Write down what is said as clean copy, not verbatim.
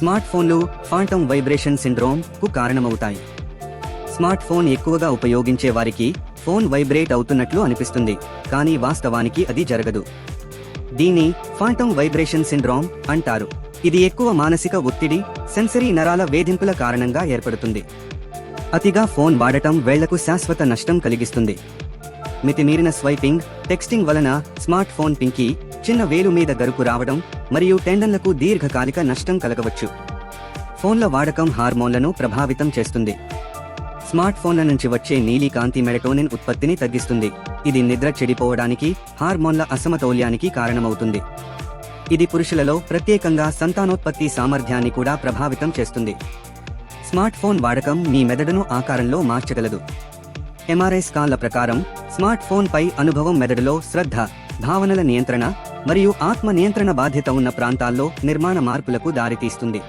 Smart ఫోన్లు phantom vibration syndrome కు కారణమవుతాయి. స్మార్ట్ ఫోన్ ఎక్కువగా ఉపయోగించే వారికి ఫోన్ వైబ్రేట్ అవుతున్నట్లు అనిపిస్తుంది, కానీ వాస్తవానికి అది జరగదు. దీన్ని ఫాంటమ్ వైబ్రేషన్ సిండ్రోమ్ అంటారు. ఇది ఎక్కువ మానసిక ఒత్తిడి, సెన్సరీ నరాల వేధింపుల కారణంగా ఏర్పడుతుంది. అతిగా ఫోన్ వాడటం వేళ్లకు శాశ్వత నష్టం కలిగిస్తుంది. మితిమీరిన స్వైపింగ్, టెక్స్టింగ్ వలన స్మార్ట్ ఫోన్ పింకి, చిన్న వేలు మీద గరుకు రావడం మరియు టెండన్లకు దీర్ఘకాలిక నష్టం కలగవచ్చు. ఫోన్ల వాడకం హార్మోన్లను ప్రభావితం చేస్తుంది. స్మార్ట్ ఫోన్ల నుంచి వచ్చే నీలి కాంతి మెలటోనిన్ ఉత్పత్తిని తగ్గిస్తుంది. ఇది నిద్ర చెడిపోవడానికి, హార్మోన్ల అసమతౌల్యానికి కారణమవుతుంది. ఇది పురుషులలో ప్రత్యేకంగా సంతానోత్పత్తి సామర్థ్యాన్ని కూడా ప్రభావితం చేస్తుంది. స్మార్ట్ ఫోన్ వాడకం మీ మెదడును ఆకారంలో మార్చగలదు. ఎంఆర్ఐ స్కాన్ల ప్రకారం స్మార్ట్ ఫోన్ పై అనుభవం మెదడులో శ్రద్ధ, భావనల నియంత్రణ మరియు ఆత్మ నియంత్రణ బాధ్యత ఉన్న ప్రాంతాల్లో నిర్మాణ మార్పులకు దారితీస్తుంది.